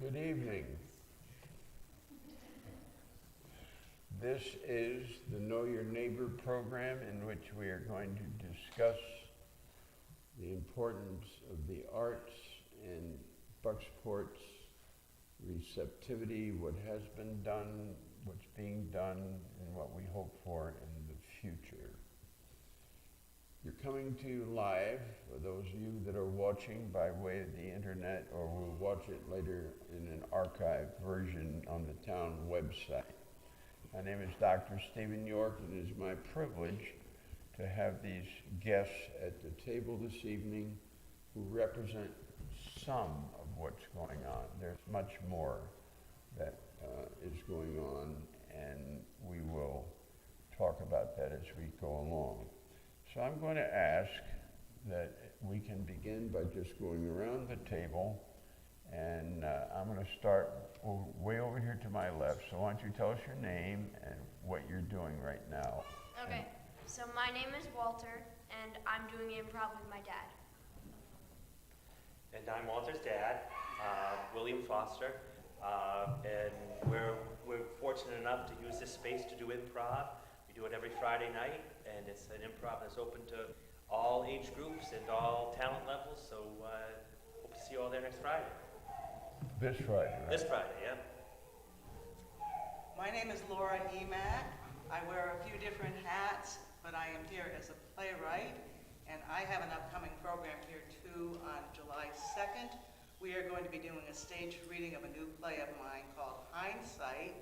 Good evening. This is the Know Your Neighbor program in which we are going to discuss the importance of the arts and Bucksport's receptivity, what has been done, what's being done, and what we hope for in the future. You're coming to live, for those of you that are watching by way of the internet or will watch it later in an archived version on the town website. My name is Dr. Stephen York, and it is my privilege to have these guests at the table this evening who represent some of what's going on. There's much more that is going on, and we will talk about that as we go along. So I'm going to ask that we can begin by just going around the table, and I'm going to start way over here to my left. So why don't you tell us your name and what you're doing right now. Okay, so my name is Walter, and I'm doing improv with my dad. And I'm Walter's dad, William Foster, and we're fortunate enough to use this space to do improv. We do it every Friday night, and it's an improv that's open to all age groups and all talent levels, so hope to see you all there next Friday. This Friday, right? This Friday, yeah. My name is Laura Emack. I wear a few different hats, but I am here as a playwright, and I have an upcoming program here too on July 2nd. We are going to be doing a stage reading of a new play of mine called Hind Sight,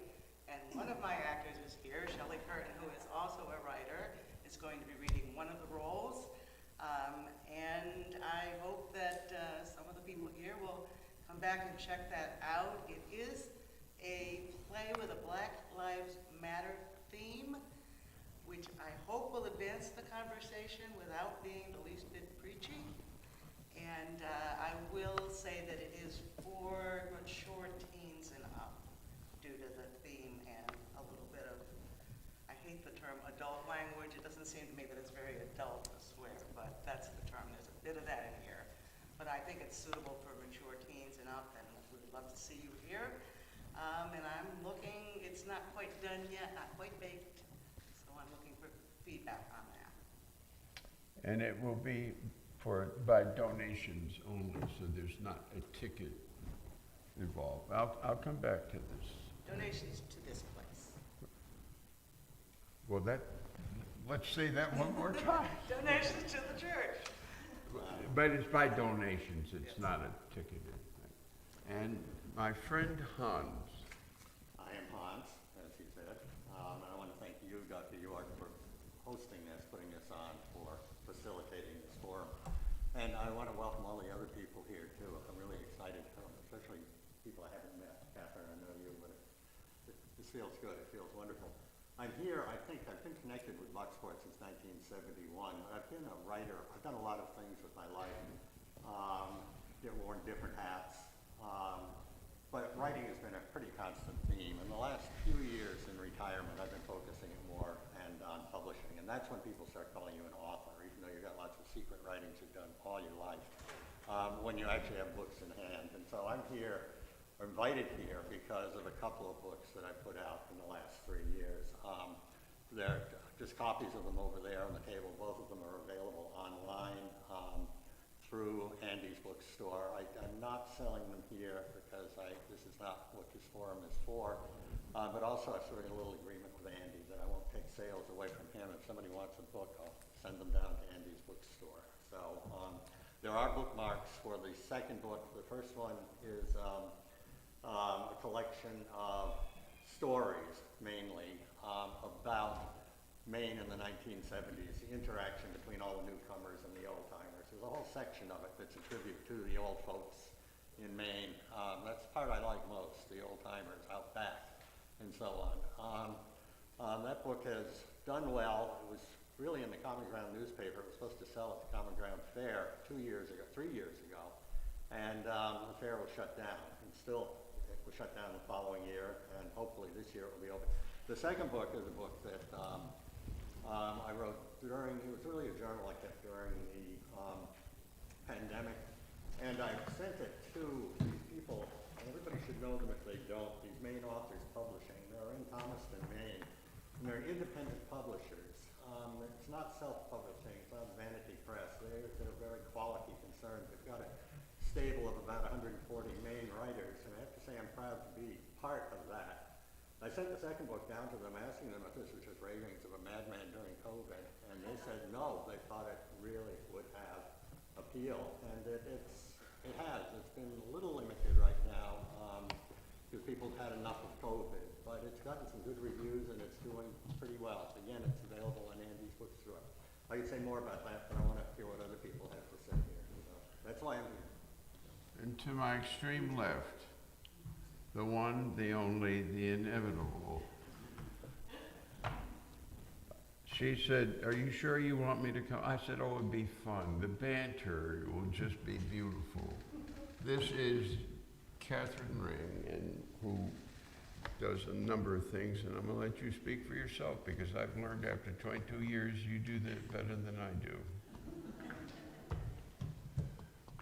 and one of my actors is here, Shelley Curtin, who is also a writer, is going to be reading one of the roles. And I hope that some of the people here will come back and check that out. It is a play with a Black Lives Matter theme, which I hope will advance the conversation without being the least bit preachy. And I will say that it is for mature teens and up due to the theme and a little bit of, I hate the term adult language. It doesn't seem to me that it's very adult to swear, but that's the term. There's a bit of that in here. But I think it's suitable for mature teens and up, and we'd love to see you here. And I'm looking, it's not quite done yet, not quite baked, so I'm looking for feedback on that. And it will be by donations only, so there's not a ticket involved. I'll come back to this. Donations to this place. Well, let's say that one more time. Donations to the church. But it's by donations, it's Yes. not a ticketed thing. And my friend Hans. I am Hans, as he said, and I want to thank you, Dr. York, for hosting this, putting this on, for facilitating this forum. And I want to welcome all the other people here, too. I'm really excited to come, especially people I haven't met. Catherine, I know you, but this feels good. It feels wonderful. I'm here, I think I've been connected with Bucksport since 1971. I've been a writer. I've done a lot of things with my life. Worn different hats. But writing has been a pretty constant theme. In the last few years in retirement, I've been focusing more and on publishing. And that's when people start calling you an author, even though you've got lots of secret writings you've done all your life, when you actually have books in hand. And so I'm here, or invited here, because of a couple of books that I put out in the last 3 years. There are just copies of them over there on the table. Both of them are available online through Andy's bookstore. I'm not selling them here because this is not what this forum is for, but also I've sort of a little agreement with Andy that I won't take sales away from him. If somebody wants a book, I'll send them down to Andy's bookstore. So there are bookmarks for the second book. The first one is a collection of stories, mainly, about Maine in the 1970s, the interaction between all the newcomers and the old-timers. There's a whole section of it that's a tribute to the old folks in Maine. That's the part I like most, the old-timers out back and so on. That book has done well. It was really in the Common Ground newspaper. It was supposed to sell at the Common Ground Fair 3 years ago, and the fair was shut down. And still, it was shut down the following year, and hopefully this year it will be open. The second book is a book that I wrote during, it was really a journal I kept during the pandemic, and I sent it to these people, and everybody should know them if they don't. These Maine Authors Publishing, they're in Thomaston, Maine, and they're independent publishers. It's not self-publishing, it's not Vanity Press. They're very quality concerned. They've got a stable of about 140 Maine writers, and I have to say I'm proud to be part of that. I sent the second book down to them asking them if this was just ravings of a madman during COVID, and they said no, they thought it really would have appeal, and it has. It's been a little limited right now because people have had enough of COVID, but it's gotten some good reviews and it's doing pretty well. Again, it's available on Andy's bookstore. I could say more about that, but I want to hear what other people have to say here. So that's why I'm here. And to my extreme left, the one, the only, the inevitable. She said, "Are you sure you want me to come?" I said, "Oh, it'd be fun. The banter will just be beautiful." This is Catherine Ring, and who does a number of things, and I'm going to let you speak for yourself because I've learned after 22 years you do that better than I do.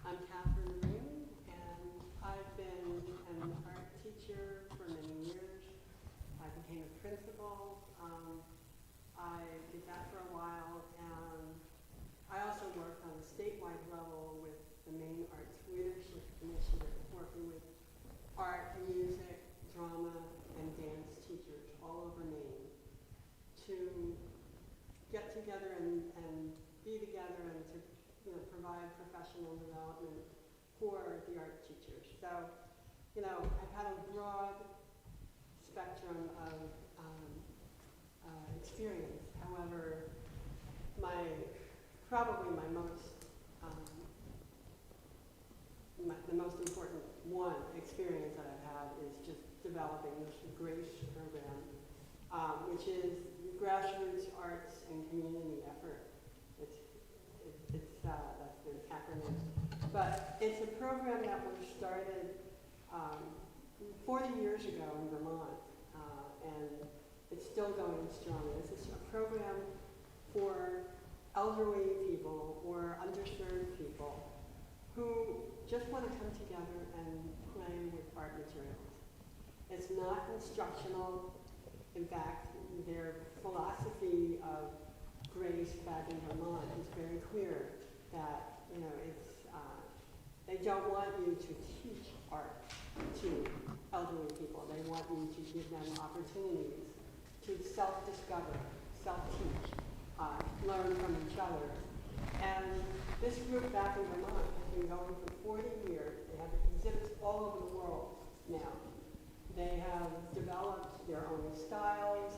I'm Catherine Ring, and I've been an art teacher for many years. I became a principal. I did that for a while, and I also worked on a statewide level with the Maine Arts Leadership Initiative, working with art, music, drama, and dance teachers all over Maine to get together and be together and to provide professional development for the art teachers. So, I've had a broad spectrum of experience. However, probably the most important experience that I've had is just developing this G.R.A.C.E program, which is grassroots arts and community effort. That's the acronym. But it's a program that was started 40 years ago in Vermont, and it's still going strong. This is a program for elderly people or underserved people who just want to come together and play with art materials. It's not instructional. In fact, their philosophy of G.R.A.C.E back in Vermont is very clear that they don't want you to teach art to elderly people. They want you to give them opportunities to self-discover, self-teach, learn from each other. And this group back in Vermont has been going for 40 years. They have exhibits all over the world now. They have developed their own styles,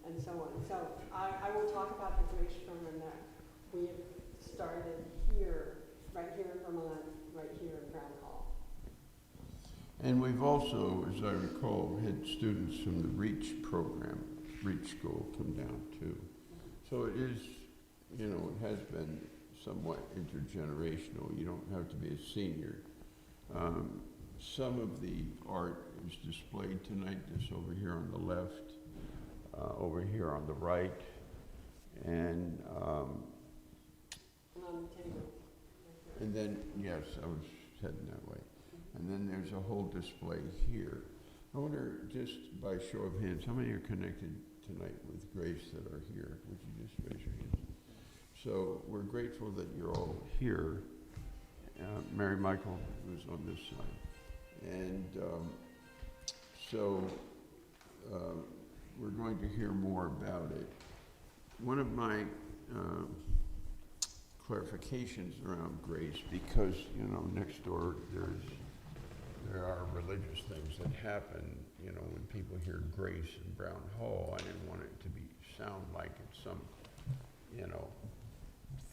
and so on. So I will talk about the G.R.A.C.E program that we have started here, right here in Vermont, right here in Brown Hall. And we've also, as I recall, had students from the REACH program, REACH school, come down too. So it is, it has been somewhat intergenerational. You don't have to be a senior. Some of the art is displayed tonight, this over here on the left, over here on the right, and on the table. and then, yes, I was heading that way. And then there's a whole display here. I wonder, just by show of hands, how many are connected tonight with G.R.A.C.E that are here? Would you just raise your hands? So we're grateful that you're all here. Mary Michael was on this side. And we're going to hear more about it. One of my clarifications around G.R.A.C.E, because, next door there are religious things that happen, when people hear G.R.A.C.E in Brown Hall. I didn't want it to sound like it's some,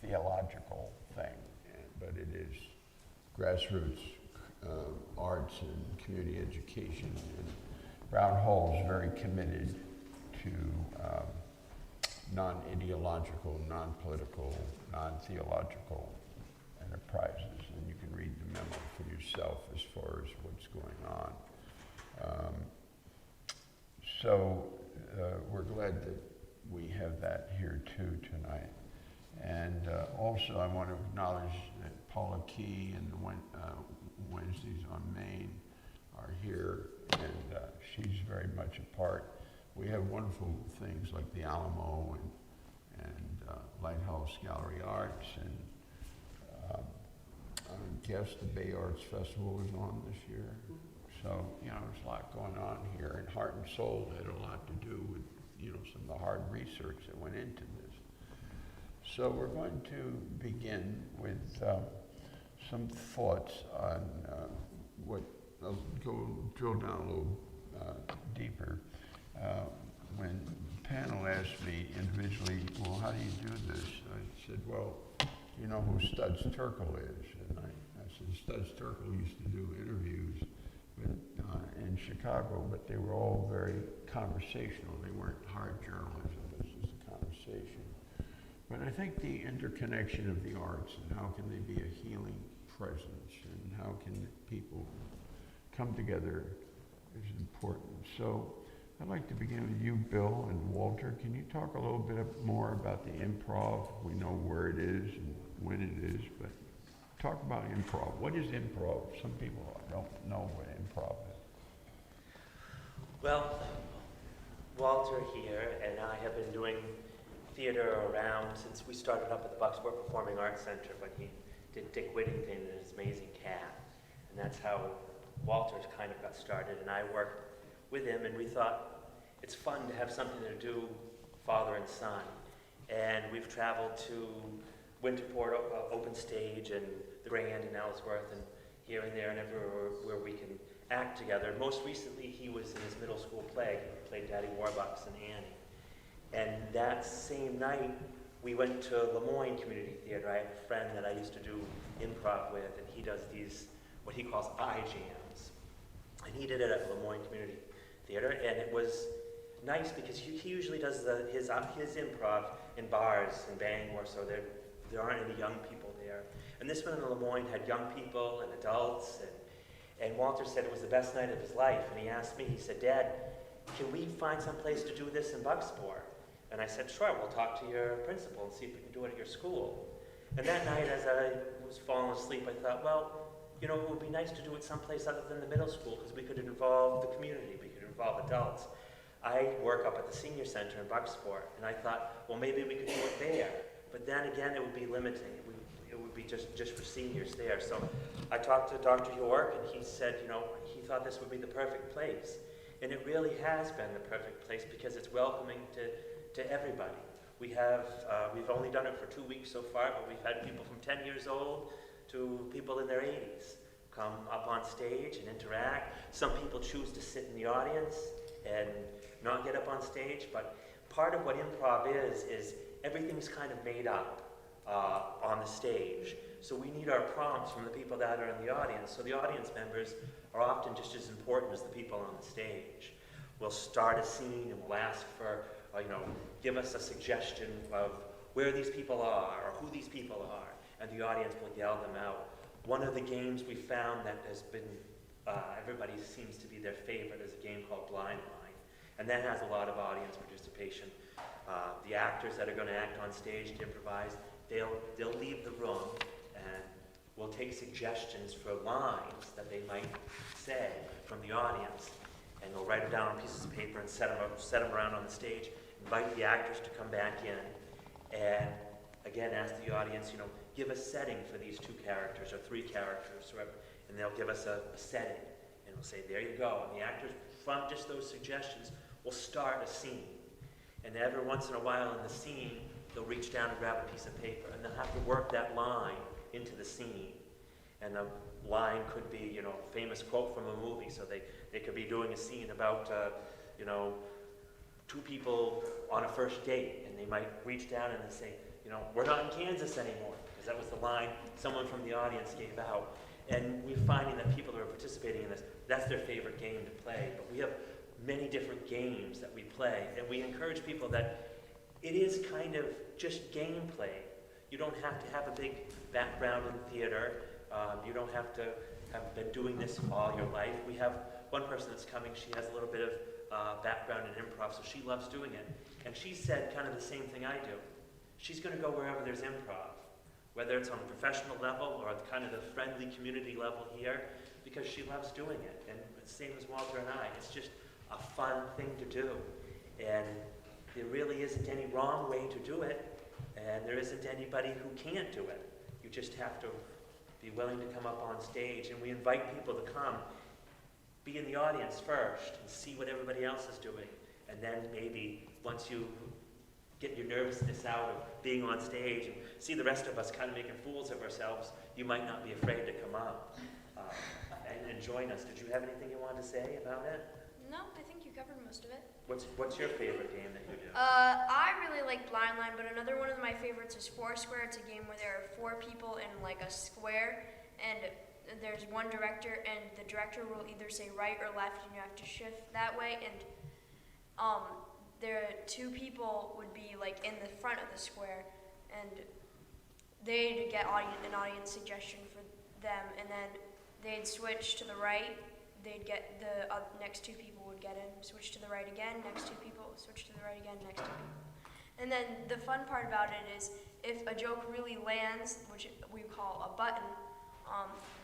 theological thing, but it is grassroots arts and community education. And Brown Hall is very committed to non-ideological, non-political, non-theological enterprises, and you can read the memo for yourself as far as what's going on. We're glad that we have that here too tonight. And also I want to acknowledge that Paula Key and the Wednesdays on Maine are she's very much a part. We have wonderful things like the Alamo and Lighthouse Gallery Arts, and I guess the Bay Arts Festival is on this year. So, you know, there's a lot going on here, and Heart and Soul had a lot to do with, you know, some of the hard research that went into this. So we're going to begin with some thoughts on what, I'll drill down a little deeper. When the panel asked me individually, well, how do you do this? I said, well, you know who Studs Terkel is? And I said, Studs Terkel used to do interviews in Chicago, but they were all very conversational. They weren't hard journalism, this was a conversation. But I think the interconnection of the arts and how can they be a healing presence and how can people come together is important. So I'd like to begin with you, Bill and Walter. Can you talk a little bit more about the improv? We know where it is and when it is, but talk about improv. What is improv? Some people don't know what improv is. Well, Walter here and I have been doing theater around since we started up at the Bucksport Performing Arts Center when he did Dick Whittington and his amazing cat. And that's how Walter's kind of got started, and I worked with him, and we thought it's fun to have something to do, father and son. And we've traveled to Winterport Open Stage and the Grand in Ellsworth and here and there and everywhere where we can act together. Most recently, he was in his middle school play. He played Daddy Warbucks and Annie. And that same night, we went to Lemoyne Community Theater. I have a friend that I used to do improv with, and he does these, what he calls eye jams. And he did it at Lemoyne Community Theater, and it was nice because he usually does his improv in bars in Bangor, so there aren't any young people there. And this one in Lemoyne had young people and adults, and Walter said it was the best night of his life. And he asked me, he said, Dad, can we find some place to do this in Bucksport? And I said, sure, we'll talk to your principal and see if we can do it at your school. And that night, as I was falling asleep, I thought, well, you know, it would be nice to do it someplace other than the middle school because we could involve the community, we could involve adults. I work up at the senior center in Bucksport, and I thought, well, maybe we could do it there. But then again, it would be limiting. It would be just for seniors there. So I talked to Dr. York, and he said, you know, he thought this would be the perfect place. And it really has been the perfect place because it's welcoming to everybody. We've only done it for 2 weeks so far, but we've had people from 10 years old to people in their 80s come up on stage and interact. Some people choose to sit in the audience and not get up on stage, but part of what improv is everything's kind of made up on the stage. So we need our prompts from the people that are in the audience. So the audience members are often just as important as the people on the stage. We'll start a scene and we'll ask for, give us a suggestion of where these people are or who these people are, and the audience will yell them out. One of the games we found that has been, everybody seems to be their favorite is a game called Blind Line, and that has a lot of audience participation. The actors that are going to act on stage to improvise, they'll leave the room, and we'll take suggestions for lines that they might say from the audience, and they'll write them down on pieces of paper and set them around on the stage, invite the actors to come back in, and again ask the audience, give a setting for these 2 characters or 3 characters, and they'll give us a setting, and we'll say, there you go, and the actors, from just those suggestions, will start a scene. And every once in a while in the scene, they'll reach down and grab a piece of paper, and they'll have to work that line into the scene. And the line could be, a famous quote from a movie, so they could be doing a scene about, 2 people on a first date, and they might reach down and they say, we're not in Kansas anymore, because that was the line someone from the audience gave out. And we're finding that people who are participating in this, that's their favorite game to play. But we have many different games that we play, and we encourage people that it is kind of just gameplay. You don't have to have a big background in theater. You don't have to have been doing this all your life. We have one person that's coming, she has a little bit of background in improv, so she loves doing it. And she said kind of the same thing I do. She's going to go wherever there's improv, whether it's on a professional level or kind of the friendly community level here, because she loves doing it. And it's the same as Walter and I. It's just a fun thing to do. And there really isn't any wrong way to do it, and there isn't anybody who can't do it. You just have to be willing to come up on stage, and we invite people to come, be in the audience first, and see what everybody else is doing. And then maybe once you get your nervousness out of being on stage and see the rest of us kind of making fools of ourselves, you might not be afraid to come up and join us. Did you have anything you wanted to say about it? No, I think you covered most of it. What's your favorite game that you do? I really like Blind Line, but another one of my favorites is Foursquare. It's a game where there are 4 people in like a square, and there's one director, and the director will either say right or left, and you have to shift that way. And there are 2 people would be like in the front of the square, and they'd get an audience suggestion for them, and then they'd switch to the right. They'd get the next 2 people would get in, switch to the right again, next 2 people, switch to the right again, next 2 people. And then the fun part about it is if a joke really lands, which we call a button,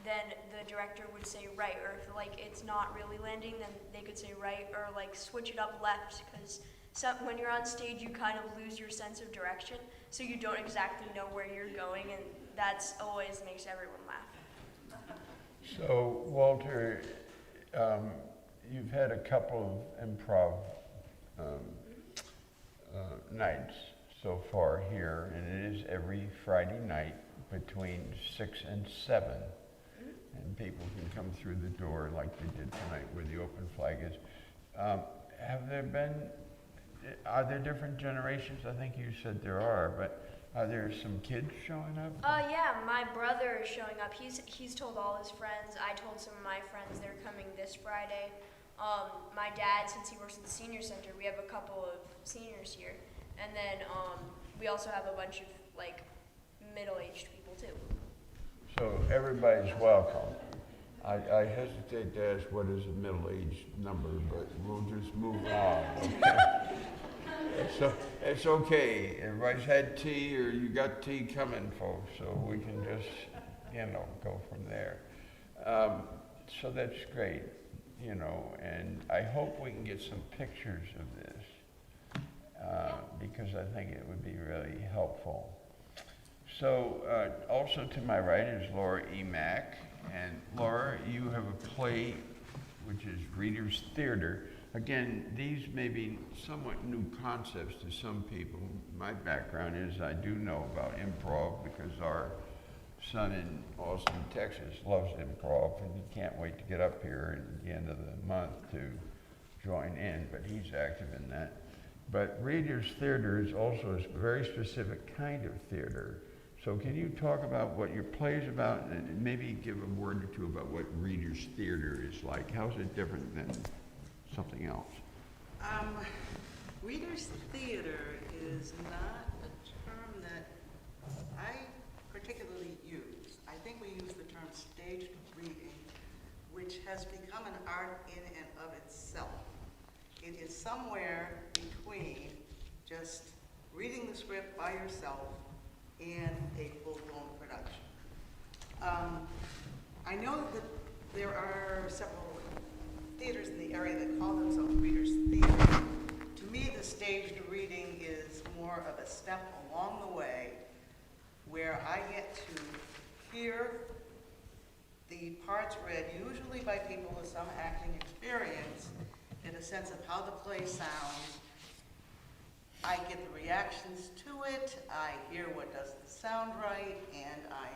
then the director would say right, or if like it's not really landing, then they could say right, or like switch it up left, because when you're on stage you kind of lose your sense of direction, so you don't exactly know where you're going, and that's always makes everyone laugh. So, Walter, you've had a couple of improv nights so far here, and it is every Friday night between 6 and 7. And people can come through the door like they did tonight where the open flag is. Are there different generations? I think you said there are, but are there some kids showing up? Yeah, my brother is showing up. He's told all his friends. I told some of my friends they're coming this Friday. My dad, since he works at the senior center, we have a couple of seniors here. And then we also have a bunch of like middle-aged people too. So everybody's welcome. I hesitate to ask what is a middle-aged number, but we'll just move on. Okay? So it's okay. Everybody's had tea, or you got tea coming, folks, so we can just, go from there. So that's great, and I hope we can get some pictures of this, because I think it would be really helpful. So also to my right is Laura Emack. And Laura, you have a play which is Reader's Theater. Again, these may be somewhat new concepts to some people. My background is I do know about improv because our son in Austin, Texas loves improv, and he can't wait to get up here at the end of the month to join in, but he's active in that. But Reader's Theater is also a very specific kind of theater. So can you talk about what your play is about, and maybe give a word or 2 about what Reader's Theater is like? How is it different than something else? Reader's Theater is not a term that I particularly use. I think we use the term staged reading, which has become an art in and of itself. It is somewhere between just reading the script by yourself and a full-blown production. I know that there are several theaters in the area that call themselves Reader's Theater. To me, the staged reading is more of a step along the way where I get to hear the parts read, usually by people with some acting experience, get a sense of how the play sounds. I get the reactions to it, I hear what doesn't sound right, and I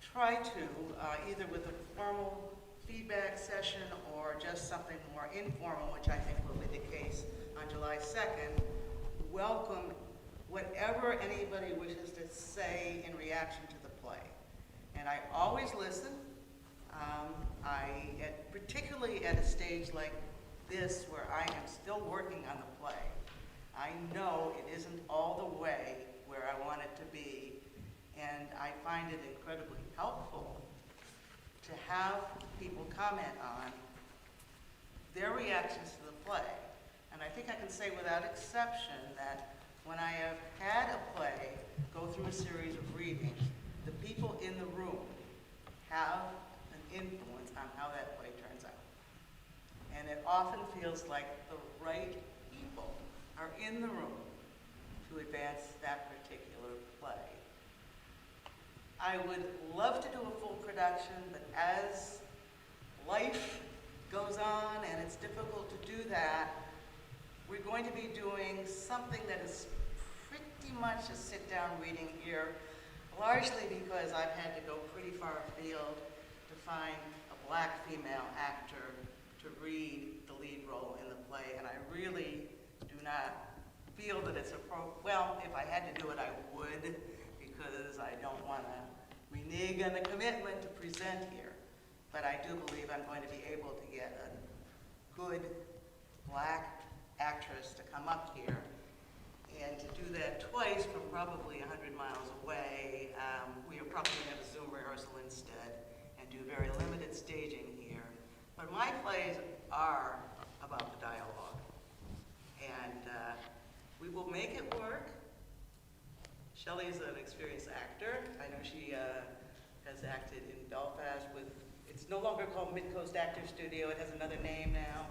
try to, either with a formal feedback session or just something more informal, which I think will be the case on July 2nd, welcome whatever anybody wishes to say in reaction to the play. And I always listen. Particularly at a stage like this where I am still working on the play, I know it isn't all the way where I want it to be, and I find it incredibly helpful to have people comment on their reactions to the play. And I think I can say without exception that when I have had a play go through a series of readings, the people in the room have an influence on how that play turns out. and it often feels like the right people are in the room to advance that particular play. I would love to do a full production, but as life goes on and it's difficult to do that, we're going to be doing something that is pretty much a sit-down reading here, largely because I've had to go pretty far afield to find a black female actor to read the lead role in the play, and I really do not feel that it's well, if I had to do it, I would, because I don't want to renege on the commitment to present here. But I do believe I'm going to be able to get a good black actress to come up here, and to do that twice from probably 100 miles away. We are probably going to have a Zoom rehearsal instead and do very limited staging here. But my plays are about the dialogue, and we will make it work. Shelley is an experienced actor. I know she has acted in Belfast with, it's no longer called Mid-Coast Actors Studio, it has another name now.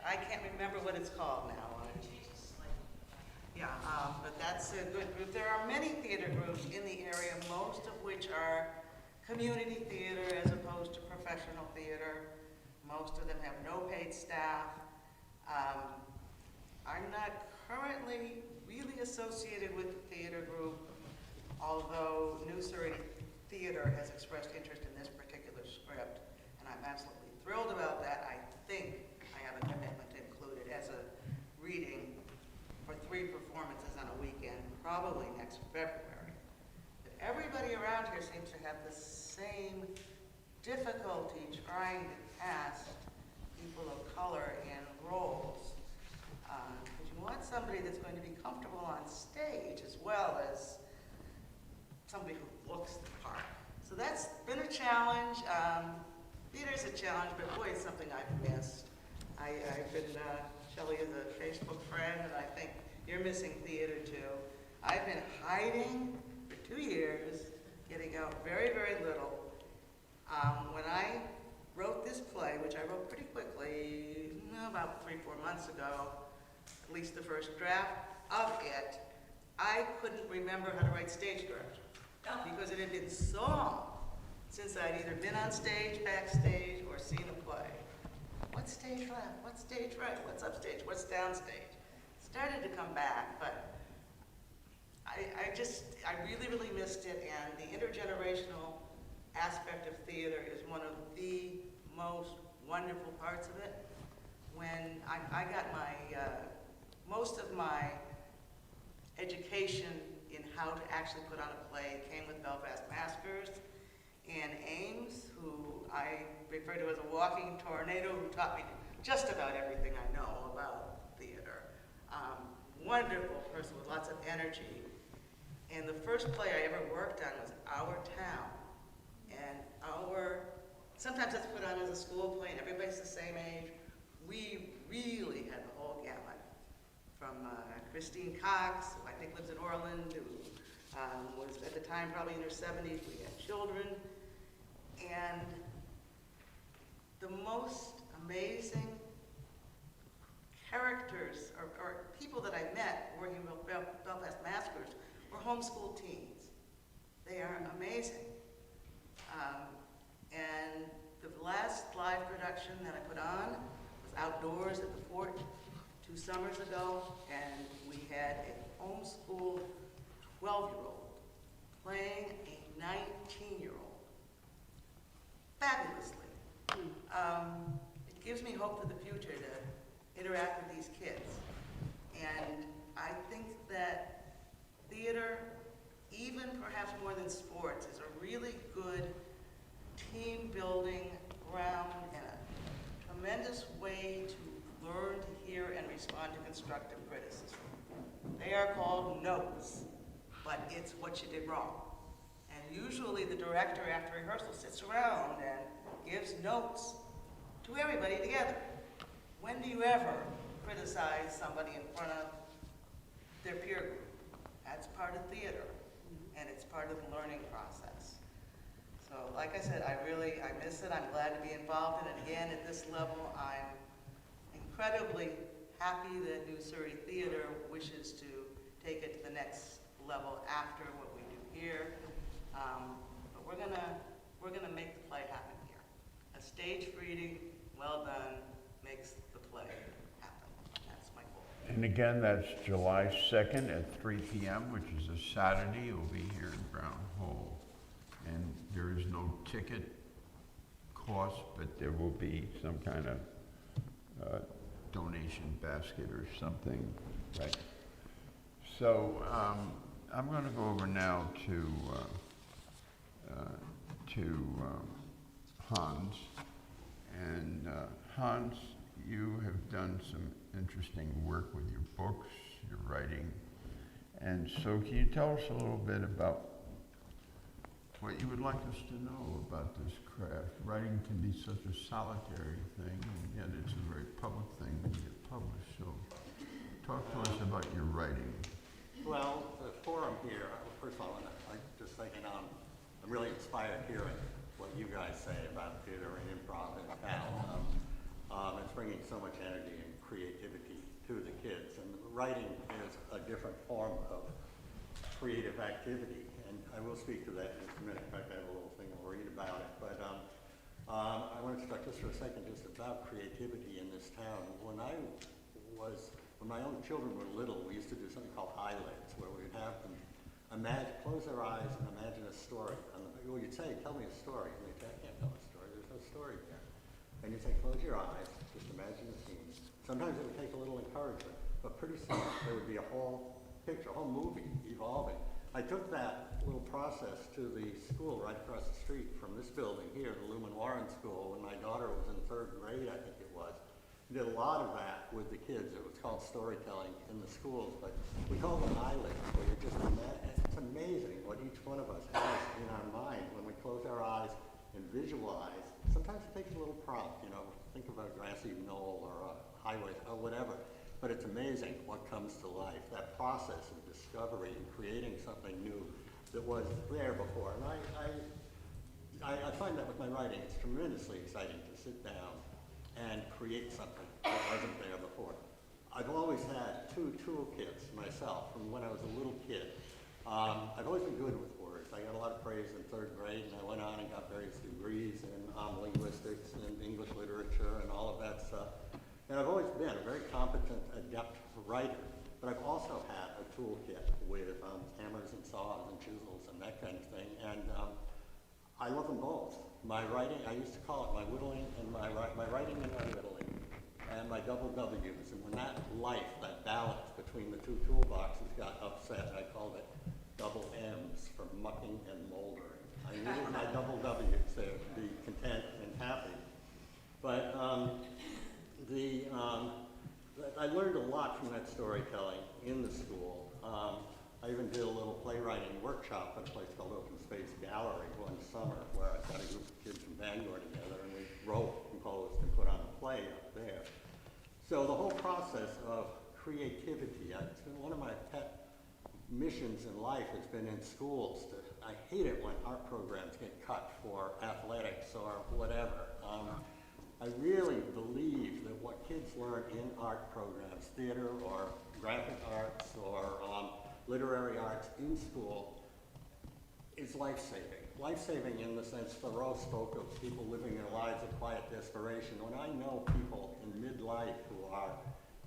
I can't remember what it's called now. Yeah, but that's a good group. There are many theater groups in the area, most of which are community theater as opposed to professional theater. Most of them have no paid staff. I'm not currently really associated with the theater group, although New Surrey Theater has expressed interest in this particular script, and I'm absolutely thrilled about that. I think I have a commitment to include it as a reading for 3 performances on a weekend, probably next February. But everybody around here seems to have the same difficulty trying to cast people of color in roles. Because you want somebody that's going to be comfortable on stage as well as somebody who looks the part. So that's been a challenge. Theater's a challenge, but boy, it's something I've missed. I've been, Shelley is a Facebook friend, and I think you're missing theater too. I've been hiding for 2 years, getting out very, very little. When I wrote this play, which I wrote pretty quickly, about 3-4 months ago, at least the first draft of it, I couldn't remember how to write stage direction because it had been so long since I'd either been on stage, backstage, or seen a play. What's stage left? What's stage right? What's upstage? What's downstage? Started to come back, but I really, really missed it, and the intergenerational aspect of theater is one of the most wonderful parts of it. When I got my, most of my education in how to actually put on a play came with Belfast Maskers and Ames, who I refer to as a walking tornado, who taught me just about everything I know about theater. Wonderful person with lots of energy. And the first play I ever worked on was Our Town. And sometimes it's put on as a school play and everybody's the same age. We really had the whole gamut. From Christine Cox, who I think lives in Orland, who was at the time probably in her 70s. We had children. And the most amazing characters or people that I met working with Belfast Maskers were homeschool teens. They are amazing. And the last live production that I put on was outdoors at the fort 2 summers ago, and we had a homeschool 12-year-old playing a 19-year-old fabulously. It gives me hope for the future to interact with these kids. And I think that theater, even perhaps more than sports, is a really good team-building ground and a tremendous way to learn to hear and respond to constructive criticism. They are called notes, but it's what you did wrong. And usually the director after rehearsal sits around and gives notes to everybody together. When do you ever criticize somebody in front of their peer group? That's part of theater, and it's part of the learning process. So like like I said, I miss it. I'm glad to be involved in it again at this level. I'm incredibly happy that New Surrey Theater wishes to take it to the next level after what we do here. But we're gonna make the play happen here. A staged reading, well done, makes the play happen. That's my goal. And again, that's July 2nd at 3 p.m., which is a Saturday. It will be here in Brown Hall. And there is no ticket cost, but there will be some kind of donation basket or something, right? So I'm going to go over now to Hans. And Hans, you have done some interesting work with your books, your writing. And so can you tell us a little bit about what you would like us to know about this craft? Writing can be such a solitary thing, and yet it's a very public thing to get published. So talk to us about your writing. Well, the forum here, first of all, I'm just thinking I'm really inspired hearing what you guys say about theater and improv in town. It's bringing so much energy and creativity to the kids, and writing is a different form of creative activity, and I will speak to that in just a minute. In fact, I have a little thing I'll read about it, but I want to talk just for a second just about creativity in this town. When my own children were little, we used to do something called eyelids, where we'd have them close their eyes and imagine a story. Well, you'd say, tell me a story, and they'd say, I can't tell a story, there's no story here. And you'd say, close your eyes, just imagine the scene. Sometimes it would take a little encouragement, but pretty soon there would be a whole picture, a whole movie evolving. I took that little process to the school right across the street from this building here, the Lumen Warren School, when my daughter was in 3rd grade, I think it was. We did a lot of that with the kids. It was called storytelling in the schools, but we call them eyelids, where you're just it's amazing what each one of us has in our mind when we close our eyes and visualize. Sometimes it takes a little prompt, think of a grassy knoll or a highway or whatever, but it's amazing what comes to life, that process of discovery and creating something new that was there before. And I find that with my writing, it's tremendously exciting to sit down and create something that wasn't there before. I've always had 2 toolkits myself from when I was a little kid. I've always been good with words. I got a lot of praise in 3rd grade, and I went on and got various degrees in linguistics and English literature and all of that stuff. And I've always been a very competent, adept writer, but I've also had a toolkit with hammers and saws and chisels and that kind of thing, and I love them both. My writing, I used to call it my whittling and my writing and my whittling, and my double W's. And when that balance between the 2 toolboxes got upset, I called it double M's for mucking and moldering. I needed my double W's there to be content and happy. But I learned a lot from that storytelling in the school. I even did a little playwriting workshop at a place called Open Space Gallery one summer, where I got a group of kids from Bangor together, and we wrote, composed, and put on a play up there. So the whole process of creativity, it's been one of my pet missions in life has been in schools. I hate it when art programs get cut for athletics or whatever. I really believe that what kids learn in art programs, theater or graphic arts or literary arts in school, is life-saving. Life-saving in the sense Thoreau spoke of people living their lives of quiet desperation. When I know people in midlife who are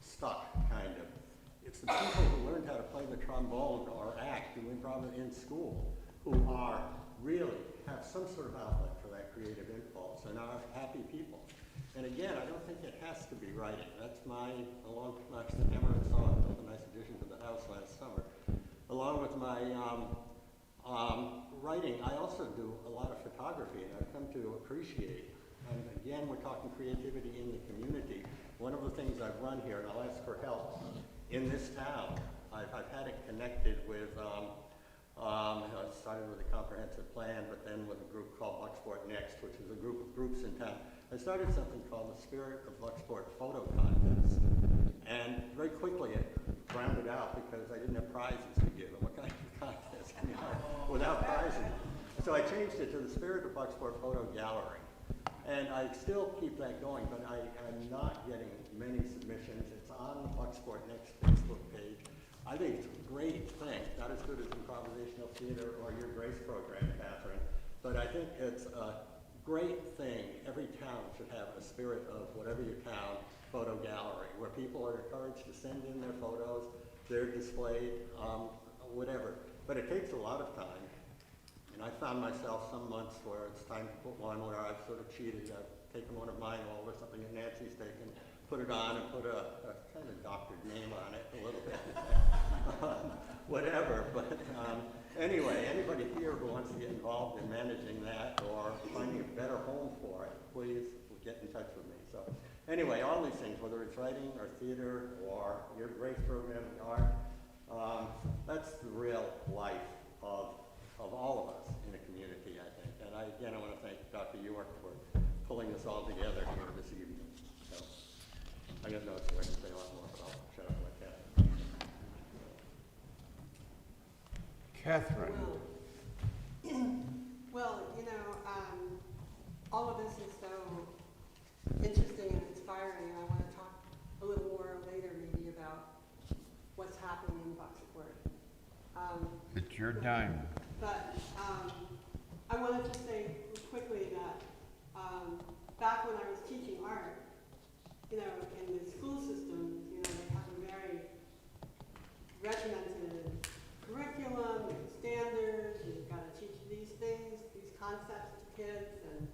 stuck, kind of, it's the people who learned how to play the trombone or act, do improv in school, who are really have some sort of outlet for that creative impulse and are happy people. And again, I don't think it has to be writing. That's along with my hammer and saw, that was a nice addition to the house last summer. Along with my writing, I also do a lot of photography, and I've come to appreciate. And again, we're talking creativity in the community. One of the things I've run here, and I'll ask for help, in this town, I've had it connected with, I started with a comprehensive plan, but then with a group called Bucksport Next, which is a group of groups in town. I started something called the Spirit of Bucksport Photo Contest. And very quickly it rounded out because I didn't have prizes to give. And what kind of contest, without prizes? So I changed it to the Spirit of Bucksport Photo Gallery. And I still keep that going, but I am not getting many submissions. It's on the Bucksport Next Facebook page. I think it's a great thing, not as good as improvisational theater or your Grace program, Catherine, but I think it's a great thing. Every town should have a Spirit of whatever your town photo gallery, where people are encouraged to send in their photos, they're displayed, whatever. But it takes a lot of time. And I found myself some months where it's time to put one where I've sort of cheated. I've taken one of mine over, something that Nancy's taken, put it on and put a kind of doctored name on it a little bit. Whatever, but anyway, anybody here who wants to get involved in managing that or finding a better home for it, please get in touch with me. So anyway, all these things, whether it's writing or theater or your Grace program in art, that's the real life of all of us in a community, I think. And again, I want to thank Dr. York for pulling this all together here this evening. So I got notes where I can say a lot more, but I'll shut up like that. Catherine. Well, all of this is so interesting and inspiring, and I want to talk a little more later maybe about what's happening in Bucksport. It's your time. But I wanted to say quickly that back when I was teaching art, in the school systems, they have a very regimented curriculum, and standards, you've got to teach these things, these concepts to kids, and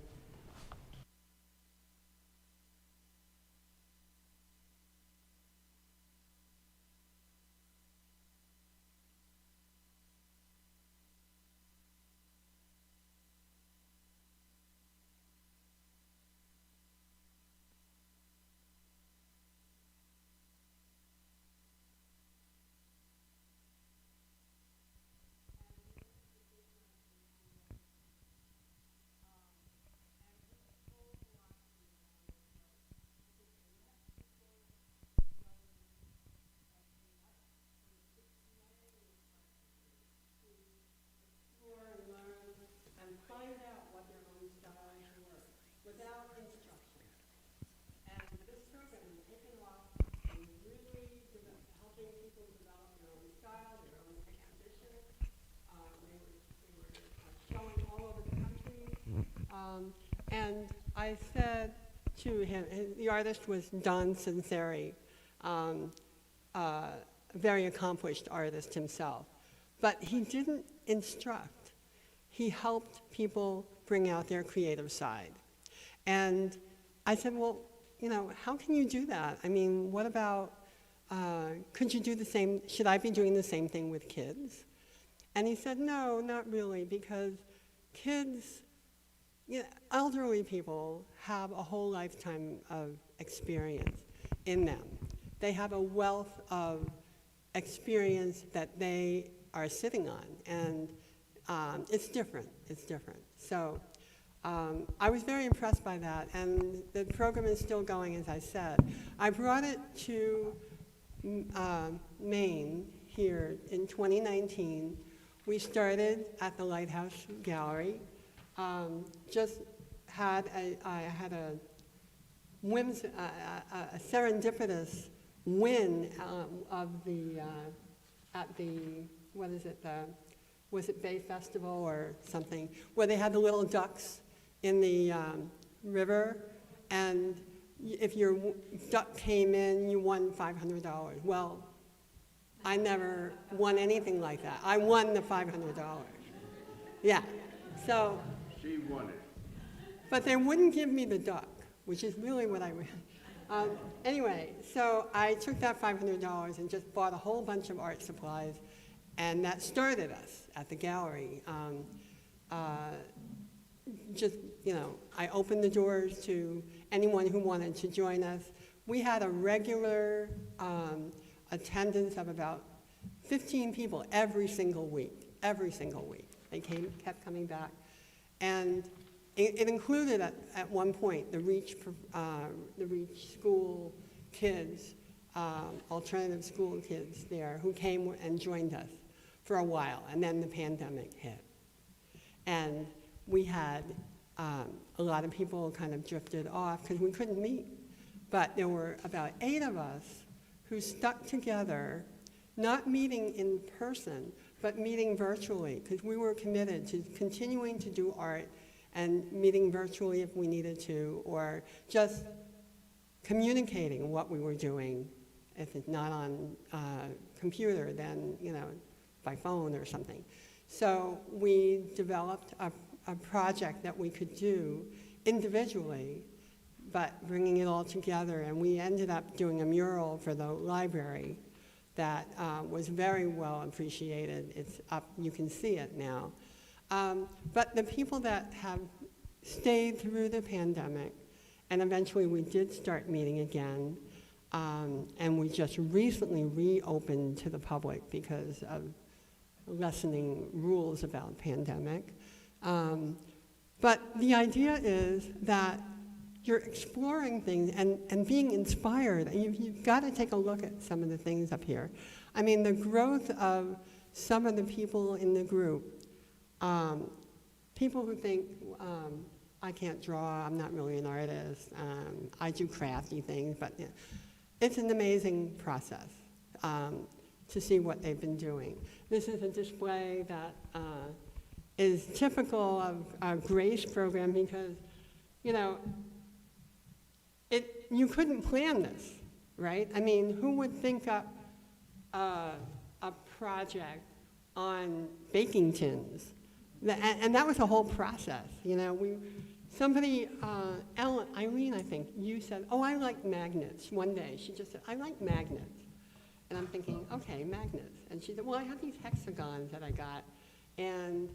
find out what their own styles were without instruction. And this program has taken off and really helping people develop their own style, their own exhibition. They were showing all over the country. And I said to him, the artist was Don Sinceri, a very accomplished artist himself, but he didn't instruct. He helped people bring out their creative side. And I said, well, how can you do that? I mean, what about, could you do the same, should I be doing the same thing with kids? And he said, no, not really, because kids, elderly people have a whole lifetime of experience in them. They have a wealth of experience that they are sitting on, and it's different. So I was very impressed by that, and the program is still going, as I said. I brought it to Maine here in 2019. We started at the Lighthouse Gallery. Just had I had a serendipitous win of the at the was it Bay Festival or something, where they had the little ducks in the river, and if your duck came in, you won $500. Well, I never won anything like that. I won the $500. Yeah, so. She won it. But they wouldn't give me the duck, which is really what I ran. Anyway, so I took that $500 and just bought a whole bunch of art supplies, and that started us at the gallery. I opened the doors to anyone who wanted to join us. We had a regular attendance of about 15 people every single week. They kept coming back. And it included at one point the Reach school kids, alternative school kids there who came and joined us for a while, and then the pandemic hit. And we had a lot of people kind of drifted off because we couldn't meet. But there were about 8 of us who stuck together, not meeting in person, but meeting virtually, because we were committed to continuing to do art and meeting virtually if we needed to, or just communicating what we were doing. If it's not on computer, then, by phone or something. So we developed a project that we could do individually, but bringing it all together, and we ended up doing a mural for the library that was very well appreciated. It's up, you can see it now. But the people that have stayed through the pandemic, and eventually we did start meeting again, and we just recently reopened to the public because of lessening rules about pandemic. But the idea is that you're exploring things and being inspired. You've got to take a look at some of the things up here. I mean, the growth of some of the people in the group, people who think, I can't draw, I'm not really an artist, I do crafty things, but it's an amazing process to see what they've been doing. This is a display that is typical of our G.R.A.C.E program because, you couldn't plan this, right? I mean, who would think up a project on baking tins? And that was a whole process, Somebody, Eileen, I think, you said, oh, I like magnets. One day, she just said, I like magnets. And I'm thinking, okay, magnets. And she said, well, I have these hexagons that I got. And,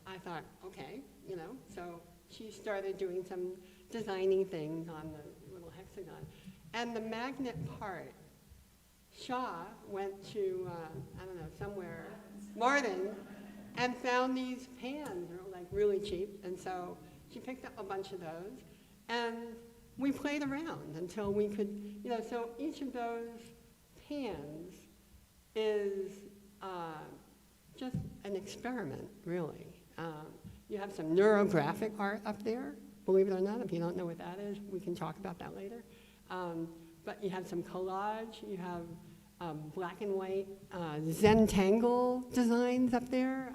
I thought, okay, So she started doing some designing things on the little hexagon. And the magnet part, Shaw went to, somewhere, Martin, and found these pans, like really cheap. And so she picked up a bunch of those. And we played around until we could, so each of those pans is just an experiment, really. You have some neurographic art up there, believe it or not. If you don't know what that is, we can talk about that later. But you have some collage, you have black and white Zentangle designs up there.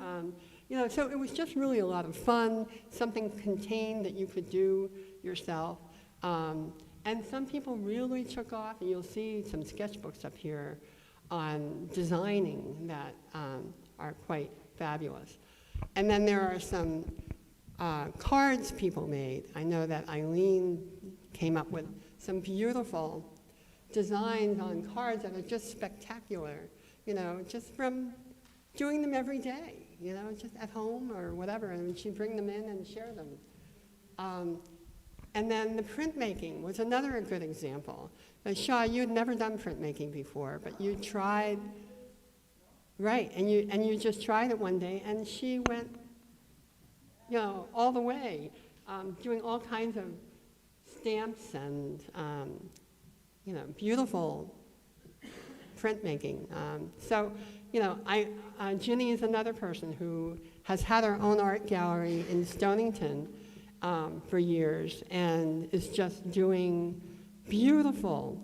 So it was just really a lot of fun, something contained that you could do yourself. And some people really took off, and you'll see some sketchbooks up here on designing that are quite fabulous. And then there are some cards people made. I know that Eileen came up with some beautiful designs on cards that are just spectacular, just from doing them every day, just at home or whatever, and she'd bring them in and share them. And then the printmaking was another good example. Shaw, you had never done printmaking before, but you tried, right, and you just tried it one day, and she went, all the way, doing all kinds of stamps and, beautiful printmaking. Ginny is another person who has had her own art gallery in Stonington for years and is just doing beautiful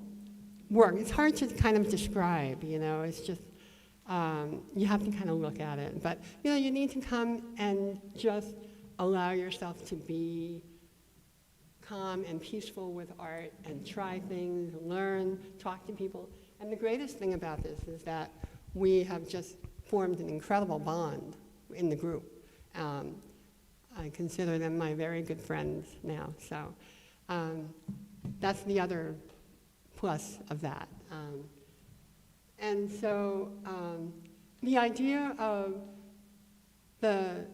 work. It's hard to kind of describe, it's just, you have to kind of look at it. But, you need to come and just allow yourself to be calm and peaceful with art and try things, learn, talk to people. And the greatest thing about this is that we have just formed an incredible bond in the group. I consider them my very good friends now. So that's the other plus of that. And so the idea of the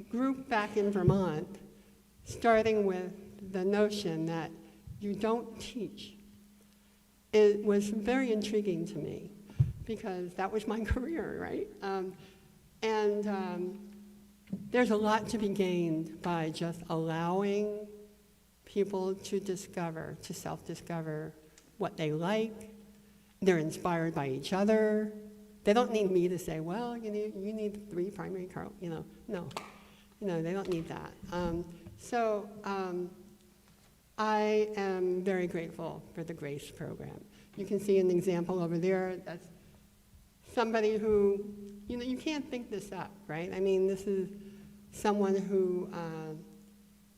group back in Vermont, starting with the notion that you don't teach, it was very intriguing to me because that was my career, right? There's a lot to be gained by just allowing people to discover, to self-discover what they like. They're inspired by each other. They don't need me to say, well, you need 3 primary colors, no. they don't need that. I am very grateful for the GRACE program. You can see an example over there. That's somebody who, you can't think this up, right? I mean, this is someone who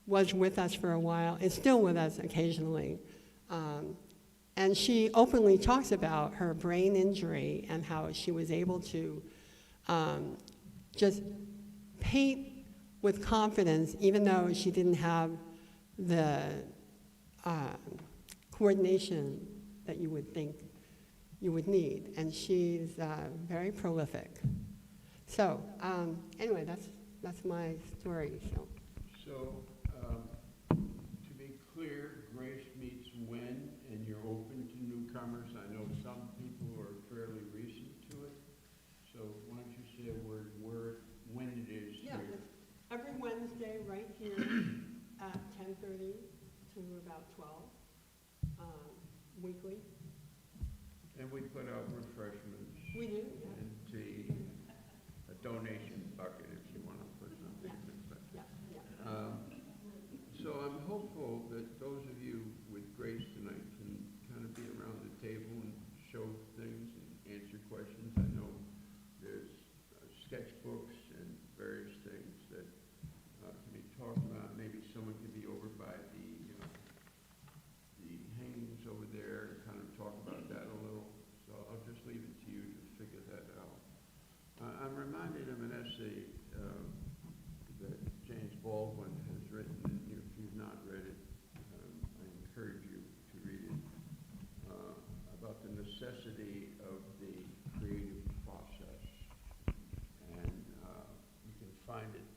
was with us for a while, is still with us occasionally. And she openly talks about her brain injury and how she was able to just paint with confidence, even though she didn't have the coordination that you would think you would need. And she's very prolific. So anyway, that's my story. So to be clear, GRACE meets when, and you're open to newcomers. I know some people are fairly recent to it. So why don't you say a word when it is Yeah, here? it's every Wednesday right here at 10:30 to about 12, weekly. And we put out refreshments We do, yeah. and tea, a donation bucket if you want to put something. Yeah, yeah. So I'm hopeful that those of you with GRACE tonight can kind of be around the table and show things and answer questions. I know there's sketchbooks and various things that can be talked about. Maybe someone could be over by the hangings over there and kind of talk about that a little. So I'll just leave it to you to figure that out. I'm reminded of an essay that James Baldwin has written, and if you've not read it, I encourage you to read it, about the necessity of the creative process. And you can find it.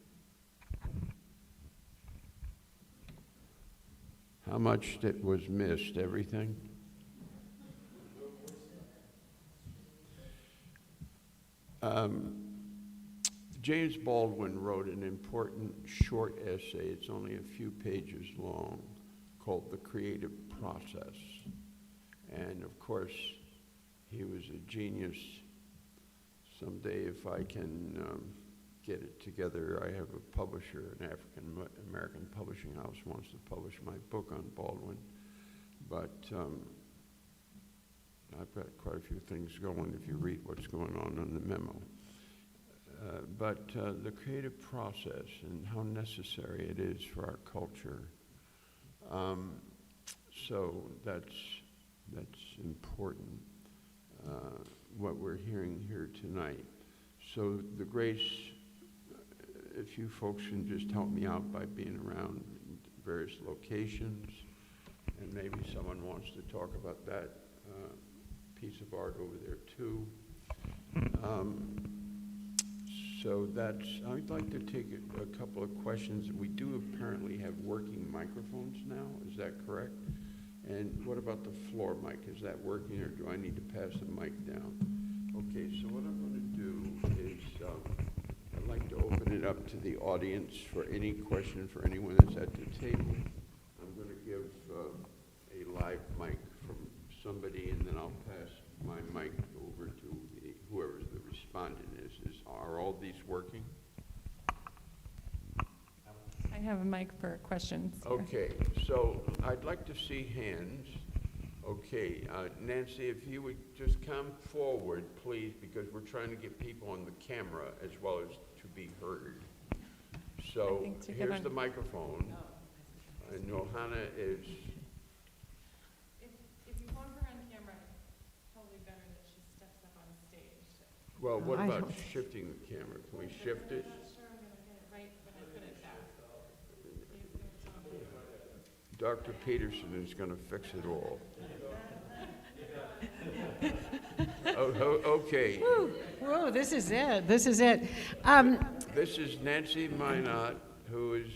How much that was missed, everything? James Baldwin wrote an important short essay, it's only a few pages long, called The Creative Process. And of course, he was a genius. Someday, if I can get it together, I have a publisher, an African-American publishing house, wants to publish my book on Baldwin. But I've got quite a few things going if you read what's going on in the memo. But the creative process and how necessary it is for our culture. So that's important, what we're hearing here tonight. So the GRACE, if you folks can just help me out by being around various locations, and maybe someone wants to talk about that piece of art over there too. So I'd like to take a couple of questions. We do apparently have working microphones now, is that correct? And what about the floor mic? Is that working, or do I need to pass the mic down? Okay, so what I'm going to do is I'd like to open it up to the audience for any question for anyone that's at the table. I'm going to give a live mic from somebody, and then I'll pass my mic over to whoever the respondent is. Are all these working? I have a mic for questions. Okay, so I'd like to see hands. Okay, Nancy, if you would just come forward, please, because we're trying to get people on the camera as well as to be heard. So here's the microphone, and Johanna is... If you want her on camera, it's probably better that she steps up on stage. Well, what about shifting the camera? Can we shift it? I'm not sure I'm going to get it right when I put it back. Dr. Peterson is going to fix it all. Okay. Whoa, this is it. This is it. This is Nancy Minot, who is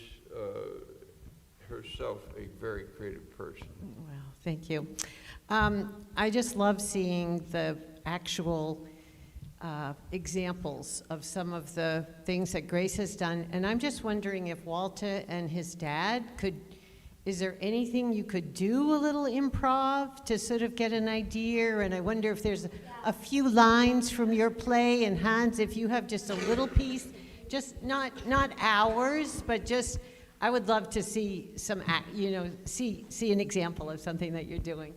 herself a very creative person. Well, thank you. I just love seeing the actual examples of some of the things that GRACE has done. And I'm just wondering if Walter and his dad is there anything you could do a little improv to sort of get an idea? And I wonder if there's a few lines from your play, and Hans, if you have just a little piece, just not hours, but just, I would love to see some, see an example of something that you're doing.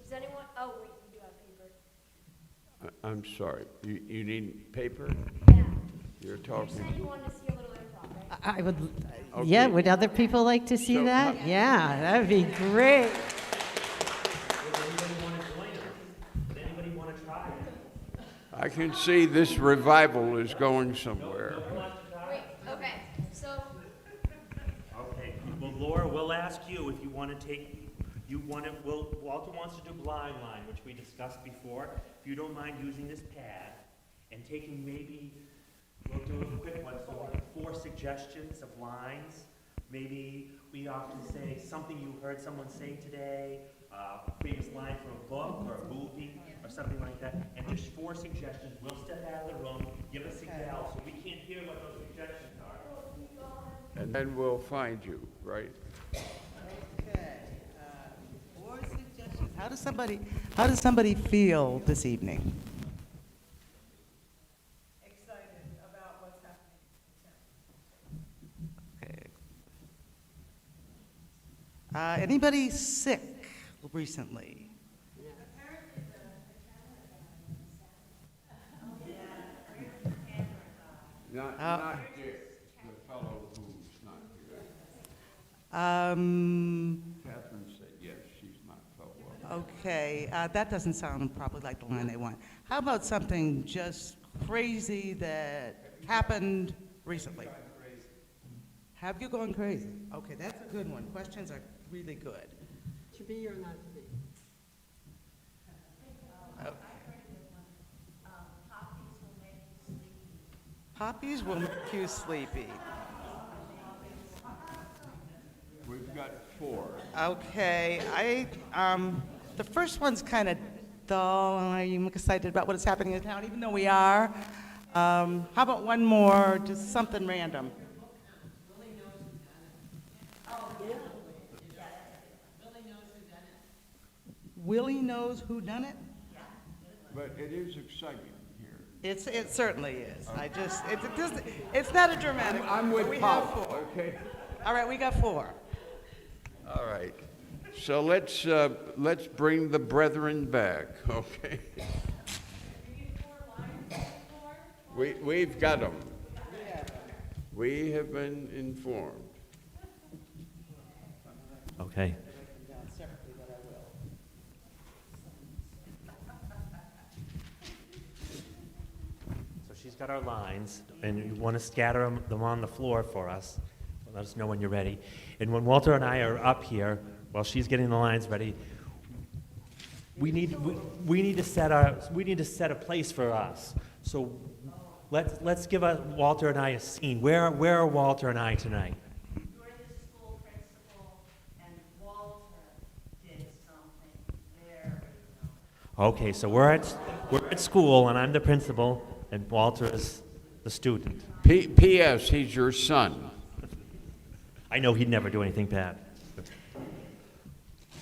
Does anyone, oh wait, you do have paper. I'm sorry, you need paper? Yeah. You're You talking. said you wanted to see a little improv, right? I would, Okay. yeah, would other people like to see So, that? Yeah, that'd be great. Does anybody want to join us? Does anybody want to try it? I can see this revival is going somewhere. Wait, okay, so, Okay, well, Laura, we'll ask you if you want to take, Walter wants to do blind line, which we discussed before. If you don't mind using this pad and taking maybe, we'll do a quick one, so 4 suggestions of lines. Maybe we often say something you heard someone say today, a famous line from a book or a movie or something like that, and just 4 suggestions. We'll step out of the room, give us a yell, so we can't hear what those suggestions are. And then we'll find you, right? Okay, 4 suggestions. How does somebody feel this evening? Excited about what's happening in town. Okay. Anybody sick recently? Not Dick, the fellow who's not here. Catherine said yes, she's not felt well. Okay, that doesn't sound probably like the line they want. How about something just crazy that happened recently? Have you gone crazy? Okay, that's a good one. Questions are really good. To be or not to be? Okay. Poppies will make you sleepy. We've got 4. Okay, the first one's kind of dull, and I'm excited about what is happening in town, even though we are. How about one more, just something random? Willie knows who done it? But it is exciting here. It certainly is. It's not a dramatic one. I'm but with we have Paul, 4. okay? All right, we got 4. All right. So let's bring the brethren back, okay? We've got them. We have been informed. Okay. So she's got our lines, and you want to scatter them on the floor for us. Let us know when you're ready. And when Walter and I are up here, while she's getting the lines ready, we need to set a place for us. So let's give Walter and I a scene. Where are Walter and I tonight? You're the school principal, and Walter did something very naughty. Okay, so we're at school, and I'm the principal, and Walter is the student. P.S. He's your son. I know he'd never do anything bad.